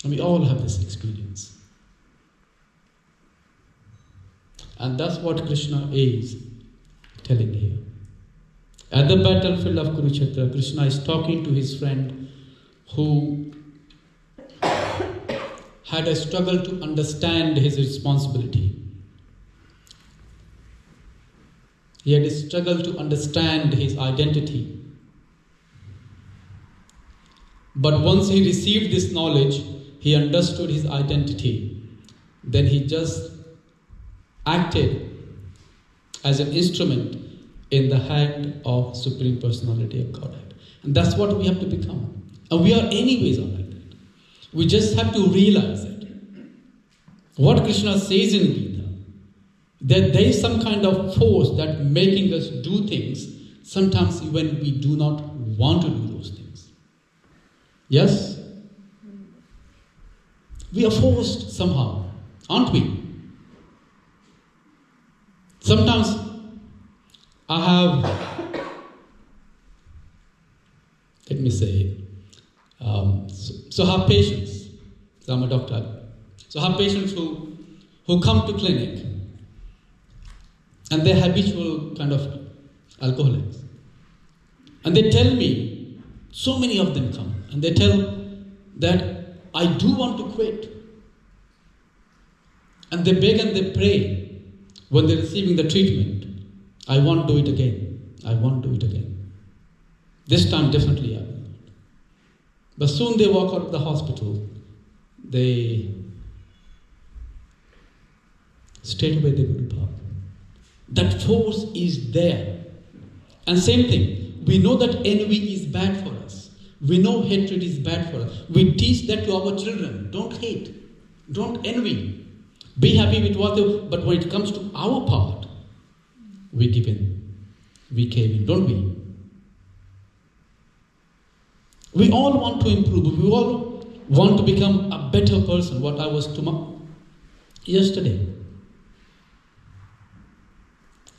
and we all have this experience. And that's what Krishna is telling here. At the battlefield of Kurukshetra, Krishna is talking to his friend who had a struggle to understand his responsibility. He had a struggle to understand his identity. But once he received this knowledge, he understood his identity. Then he just acted as an instrument in the hand of Supreme Personality of Godhead. And that's what we have to become. And we are anyways like that. We just have to realize it. What Krishna says in Gita, that there is some kind of force that making us do things, sometimes when we do not want to do those things. Yes? We are forced somehow, aren't we? Sometimes I have, let me say, so have patients. So I'm a doctor. So I have patients who come to clinic and they're habitual kind of alcoholics. And they tell me, so many of them come, and they tell that I do want to quit. And they beg and they pray when they're receiving the treatment. I won't do it again. I won't do it again. This time definitely I will not. But soon they walk out of the hospital. Straight away they go to Bhakti. That force is there. And same thing, we know that envy is bad for us. We know hatred is bad for us. We teach that to our children. Don't hate. Don't envy. Be happy with what you... But when it comes to our part, we give in. We cave in, don't we? We all want to improve. We all want to become a better person. What I was yesterday.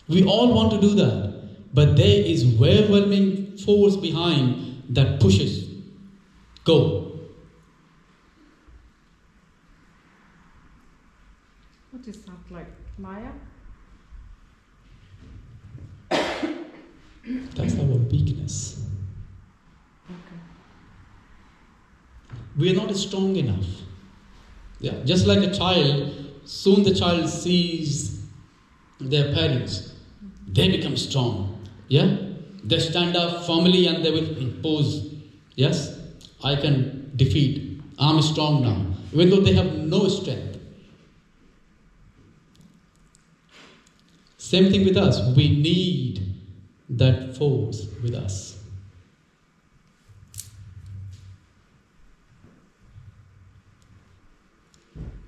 We all want to do that. But there is overwhelming force behind that pushes. Go. What is that like? Maya? That's our weakness. Okay. We are not strong enough. Yeah, just like a child, soon the child sees their parents, they become strong. Yeah? They stand up firmly and they will impose. Yes? I can defeat. I'm strong now. Even though they have no strength. Same thing with us. We need that force with us.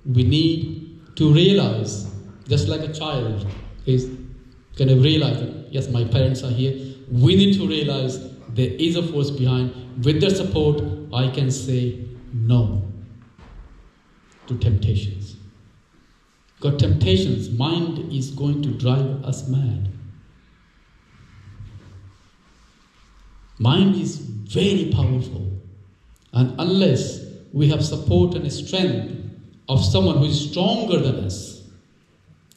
We need to realize, just like a child is going to realize that, yes, my parents are here. We need to realize there is a force behind. With their support, I can say no to temptations. Because temptations, mind is going to drive us mad. Mind is very powerful. And unless we have support and strength of someone who is stronger than us,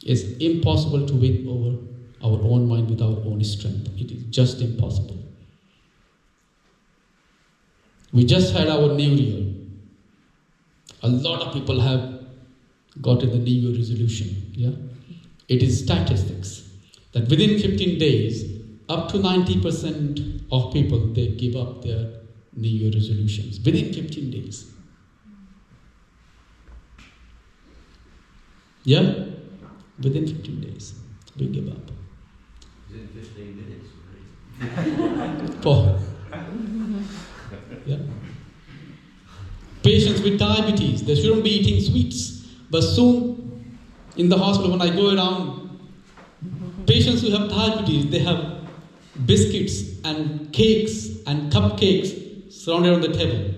it's impossible to win over our own mind with our own strength. It is just impossible. We just had our New Year. A lot of people have gotten the New Year resolution. Yeah? It is statistics that within 15 days, up to 90% of people, they give up their New Year resolutions. Within 15 days. Yeah? Within 15 days, we give up. Within 15 minutes, right? For, yeah. Patients with diabetes, they shouldn't be eating sweets. But soon, in the hospital, when I go around, patients who have diabetes, they have biscuits and cakes and cupcakes surrounded on the table.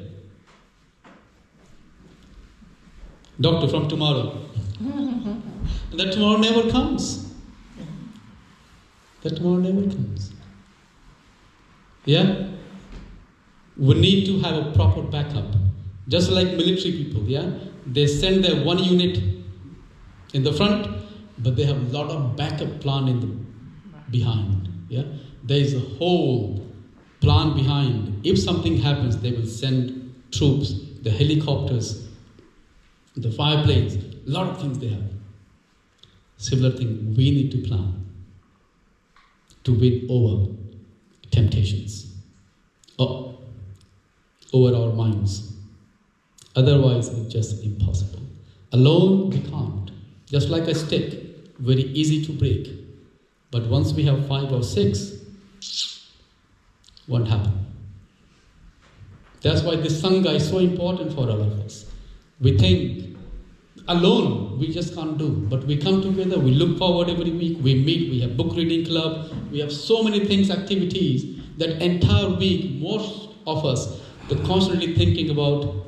Doctor, from tomorrow. And that tomorrow never comes. That tomorrow never comes. Yeah? We need to have a proper backup. Just like military people, yeah? They send their one unit in the front, but they have a lot of backup plan in the behind. Yeah? There is a whole plan behind. If something happens, they will send troops, the helicopters, the fire planes, a lot of things they have. Similar thing, we need to plan to win over temptations, over our minds. Otherwise, it's just impossible. Alone, we can't. Just like a stick, very easy to break. But once we have 5 or 6, won't happen. That's why this Sangha is so important for all of us. We think alone we just can't do, but we come together, we look forward every week, we meet, we have book reading club, we have so many things, activities, that entire week, most of us, they're constantly thinking about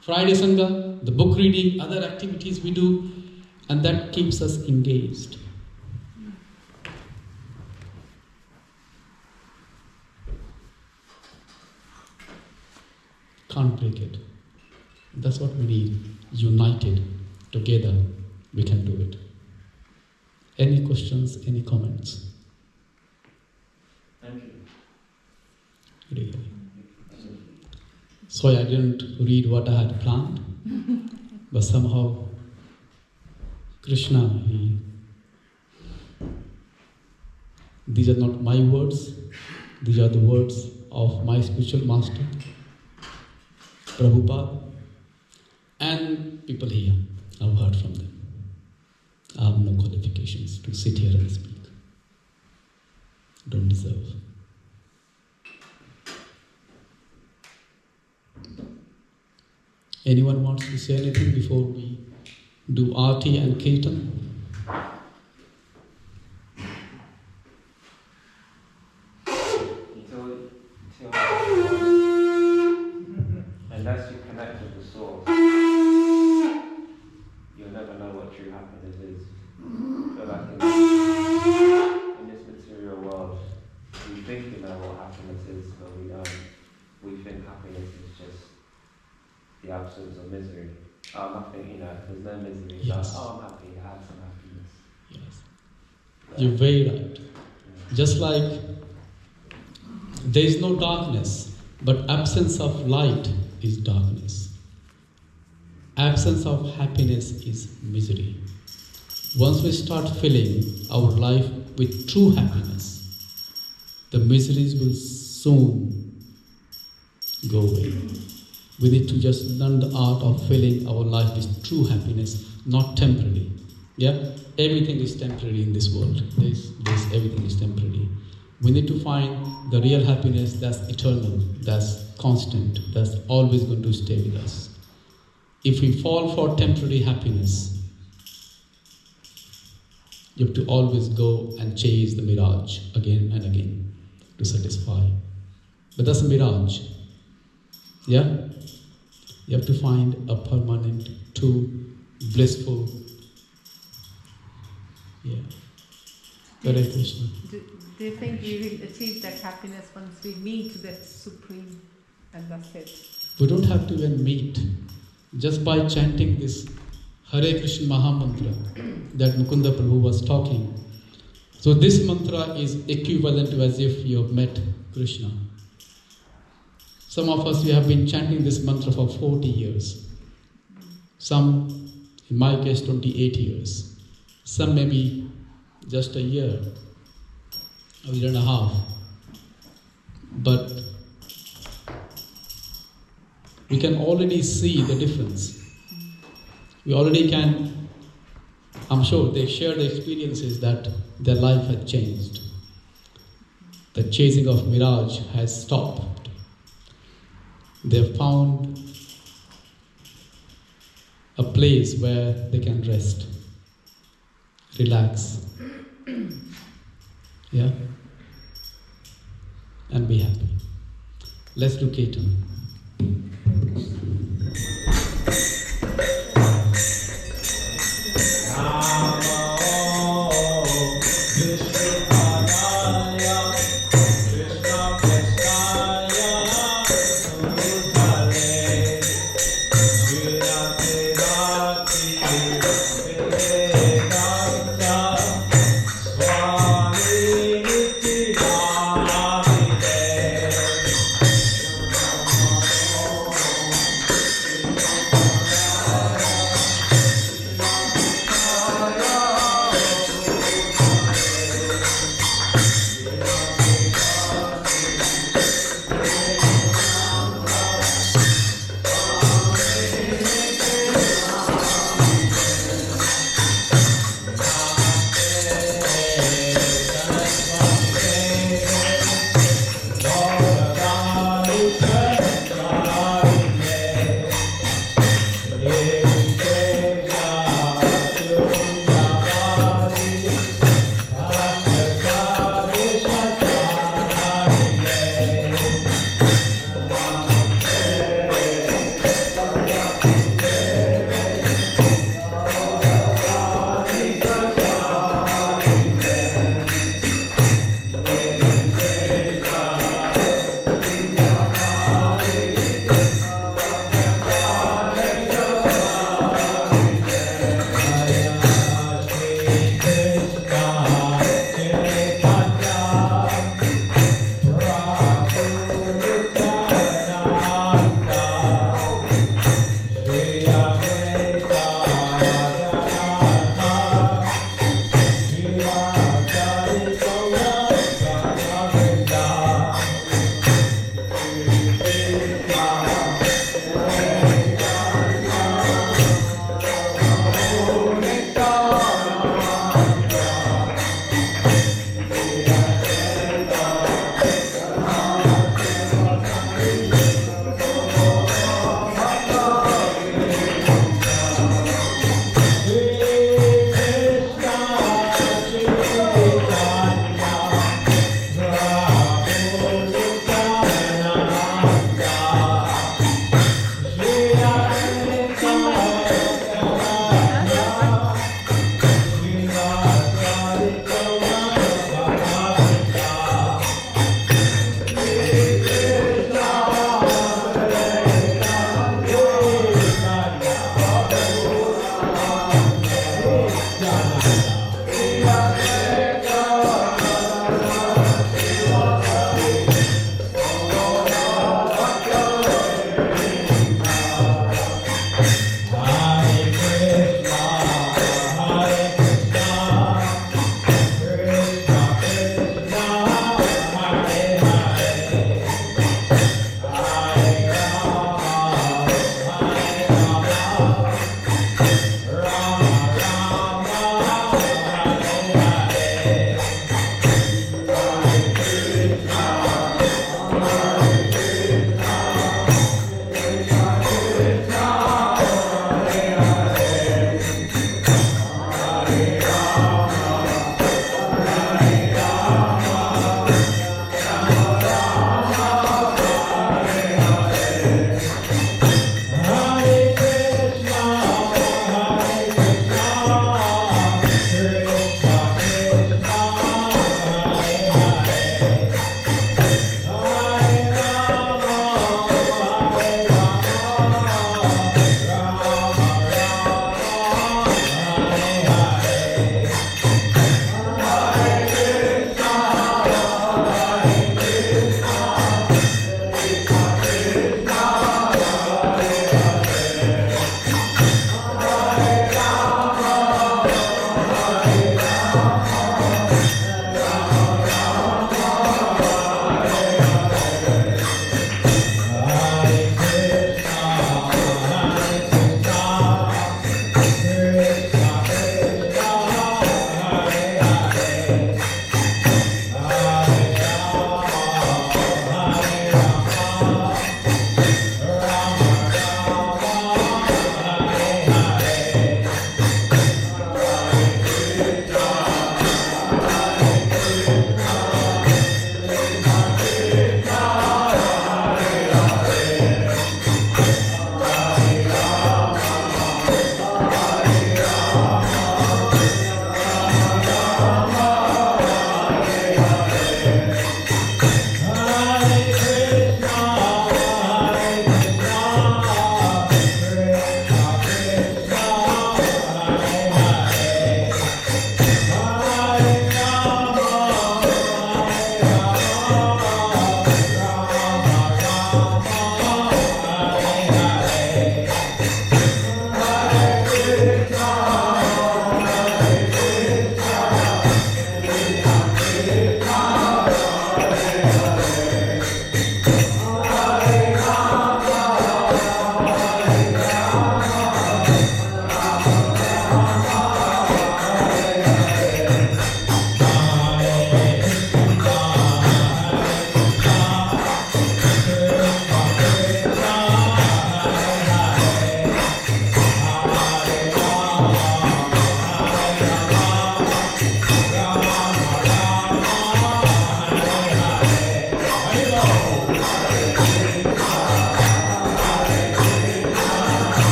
Friday Sangha, the book reading, other activities we do, and that keeps us engaged. Can't break it. That's what we need. United, together, we can do it. Any questions, any comments? Thank you. Really. Sorry, I didn't read what I had planned, but somehow Krishna, these are not my words, These are the words of my spiritual master, Prabhupada, and people here. I've heard from them. I have no qualifications to sit here and speak. Don't deserve. Anyone wants to say anything before we do Arati and Kirtan? Unless you connect with the source, you'll never know what true happiness is. So like in this material world, we think we know what happiness is, but we don't. We think happiness is just the absence of misery. Oh, nothing, there's no misery. Yes. Like, I'm happy, I had some happiness. Yes. You're very right. Yeah. Just like there is no darkness, but absence of light is darkness. Absence of happiness is misery. Once we start filling our life with true happiness, the miseries will soon go away. We need to just learn the art of filling our life with true happiness, not temporary. Yeah? Everything is temporary in this world. Everything is temporary. We need to find the real happiness that's eternal, that's constant, that's always going to stay with us. If we fall for temporary happiness, you have to always go and chase the mirage again and again to satisfy. But that's a mirage. Yeah? You have to find a permanent, true, blissful. Yeah. Hare Krishna. Do you think we will achieve that happiness once we meet that Supreme and that's it? We don't have to even meet. Just by chanting this Hare Krishna Maha Mantra that Mukunda Prabhu was talking. So this mantra is equivalent to as if you have met Krishna. Some of us, we have been chanting this mantra for 40 years. Some, in my case, 28 years. Some maybe just a year, a year and a half. But we can already see the difference. We already can, I'm sure they share the experiences that their life had changed. The chasing of mirage has stopped. They've found a place where they can rest, relax, yeah, and be happy. Let's do Kirtan.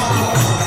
Krishna